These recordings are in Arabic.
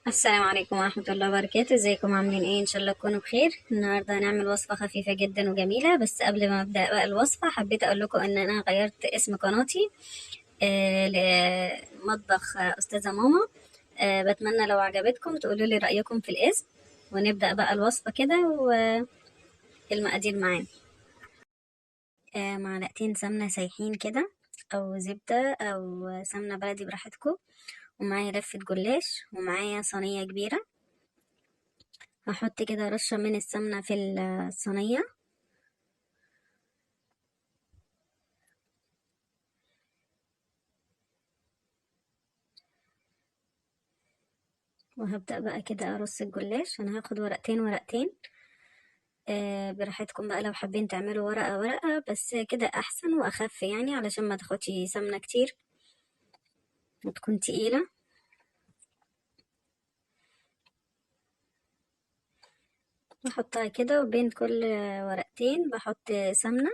السلام عليكم ورحمة الله وبركاته. ازيكم عاملين ايه؟ ان شاء الله تكونوا بخير. النهاردة هنعمل وصفة خفيفة جدا وجميلة، بس قبل ما ابدأ بقى الوصفة حبيت اقول لكم ان انا غيرت اسم قناتي لمطبخ استاذة ماما. بتمنى لو عجبتكم تقولوا لي رأيكم في الاسم، ونبدأ بقى الوصفة كده. والمقادير معانا معلقتين سمنة سايحين كده، او زبدة او سمنة بلدي براحتكم، ومعايا لفة جلاش، ومعايا صينية كبيرة. هحط كده رشة من السمنة في الصينية، وهبدأ بقى كده أرص الجلاش. أنا هاخد ورقتين ورقتين، براحتكم بقى لو حابين تعملوا ورقة ورقة، بس كده أحسن وأخف يعني علشان ما تاخدش سمنة كتير وتكون تقيلة. بحطها كده، وبين كل ورقتين بحط سمنة.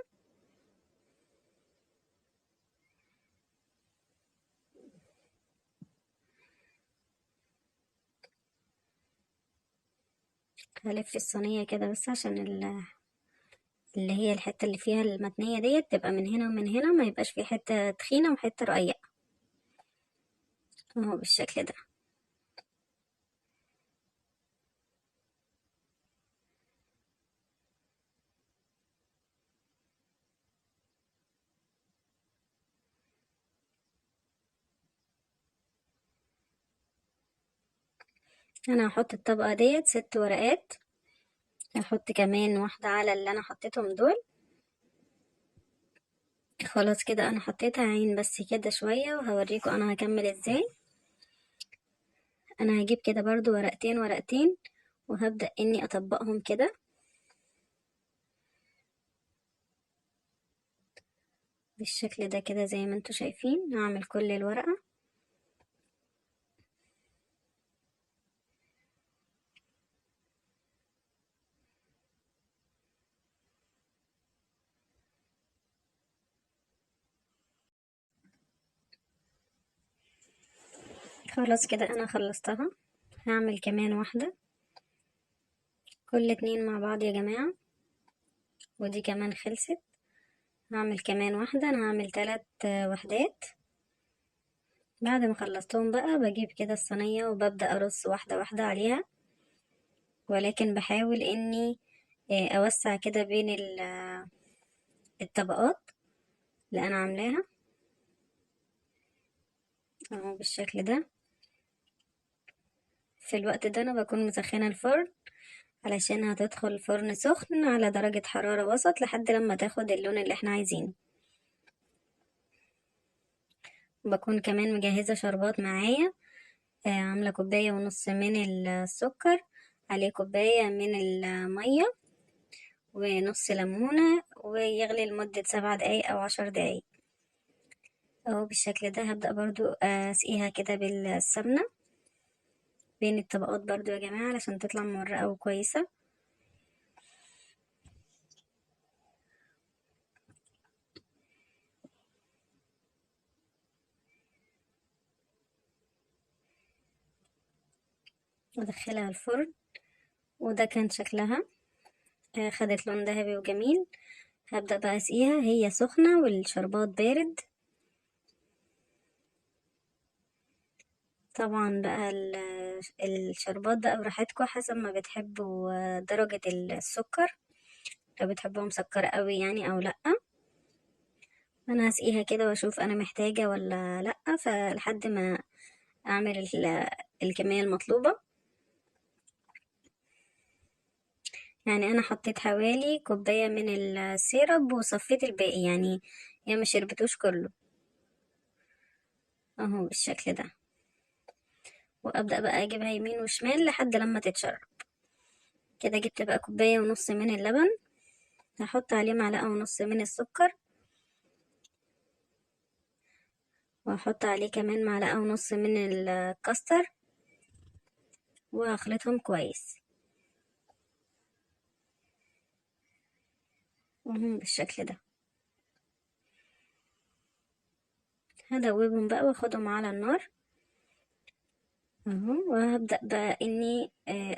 هلف الصينية كده بس عشان اللي هي الحتة اللي فيها المتنية ديت تبقى من هنا ومن هنا، ما يبقاش في حتة تخينة وحتة رقيقة، اهو بالشكل ده. انا هحط الطبقة ديت 6 ورقات، هحط كمان واحدة على اللي انا حطيتهم دول. خلاص كده انا حطيتها عين بس كده شوية، وهوريكم انا هكمل ازاي. انا هجيب كده برضو ورقتين ورقتين، وهبدأ اني اطبقهم كده بالشكل ده كده زي ما انتوا شايفين. هعمل كل الورقة. خلاص كده انا خلصتها. هعمل كمان واحدة، كل اتنين مع بعض يا جماعة. ودي كمان خلصت. هعمل كمان واحدة، انا هعمل 3 وحدات. بعد ما خلصتهم بقى بجيب كده الصينية وببدأ ارص واحدة واحدة عليها، ولكن بحاول اني اوسع كده بين الطبقات اللي انا عاملاها، اهو بالشكل ده. في الوقت ده انا بكون مسخنة الفرن علشان هتدخل الفرن سخن على درجة حرارة وسط لحد لما تاخد اللون اللي احنا عايزينه. بكون كمان مجهزة شربات معايا، عاملة كوباية ونص من السكر، عليه كوباية من المية، ونص ليمونة، ويغلي لمدة 7 دقايق أو 10 دقايق، اهو بالشكل ده. هبدأ برضو اسقيها كده بالسمنة بين الطبقات برضو يا جماعة علشان تطلع مورقة وكويسة. وادخلها الفرن، وده كان شكلها. خدت لون ذهبي وجميل. هبدأ بقى اسقيها، هي سخنة والشربات بارد. طبعا بقى الشربات بقى براحتكم حسب ما بتحبوا درجة السكر، لو بتحبوها مسكرة قوي يعني او لأ. انا هسقيها كده واشوف انا محتاجة ولا لأ، فلحد ما اعمل الكمية المطلوبة. يعني انا حطيت حوالي كوباية من السيرب وصفيت الباقي، يعني هي ما شربتوش كله، اهو بالشكل ده. وابدأ بقى اجيبها يمين وشمال لحد لما تتشرب. كده جبت بقى كوباية ونص من اللبن، هحط عليه معلقة ونص من السكر، وهحط عليه كمان معلقة ونص من الكاستر، وهخلطهم كويس، وهم بالشكل ده. هدوبهم بقى واخدهم على النار. اهو. وهبدأ بقى اني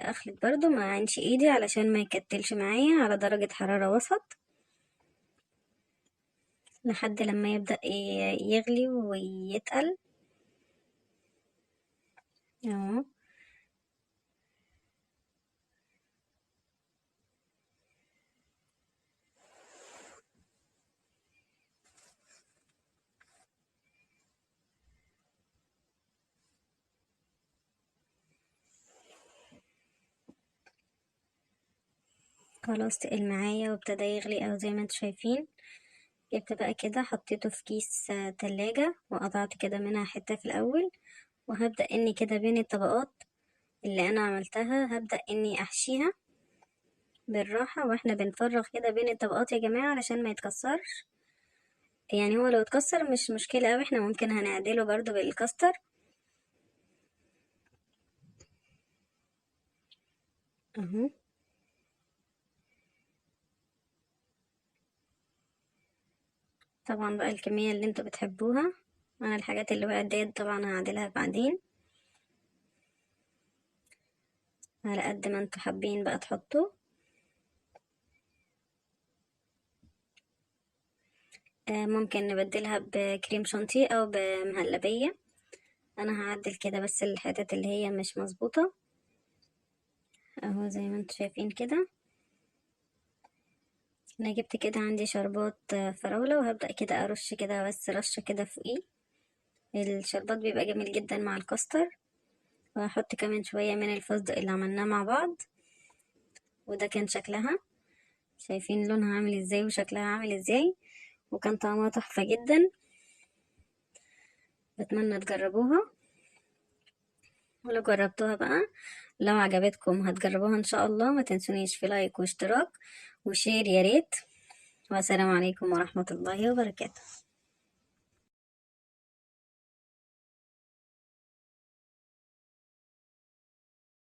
اخلط برضو ما اعينش ايدي علشان ما يكتلش معايا، على درجة حرارة وسط لحد لما يبدأ يغلي ويتقل اهو. خلاص تقل معايا وابتدى يغلي او زي ما انتوا شايفين. جبت بقى كده حطيته في كيس تلاجة وقطعت كده منها حتة في الاول، وهبدأ اني كده بين الطبقات اللي انا عملتها هبدأ اني احشيها بالراحة، واحنا بنفرغ كده بين الطبقات يا جماعة علشان ما يتكسرش. يعني هو لو اتكسر مش مشكلة اوي، احنا ممكن هنعدله برضو بالكاستر اهو. طبعا بقى الكمية اللي انتوا بتحبوها، انا الحاجات اللي بقى ديت طبعا هعدلها بعدين على قد ما انتوا حابين بقى تحطوا. ممكن نبدلها بكريم شانتيه او بمهلبية. انا هعدل كده بس الحتت اللي هي مش مظبوطة اهو زي ما انتوا شايفين كده. انا جبت كده عندي شربات فراولة، وهبدأ كده ارش كده بس رشة كده فوقيه. الشربات بيبقى جميل جدا مع الكاستر. وهحط كمان شوية من الفستق اللي عملناه مع بعض. وده كان شكلها، شايفين لونها عامل ازاي وشكلها عامل ازاي، وكان طعمها تحفة جدا. بتمنى تجربوها. ولو جربتوها بقى، لو عجبتكم هتجربوها ان شاء الله، ما تنسونيش في لايك واشتراك وشير يا ريت. والسلام عليكم ورحمة الله وبركاته.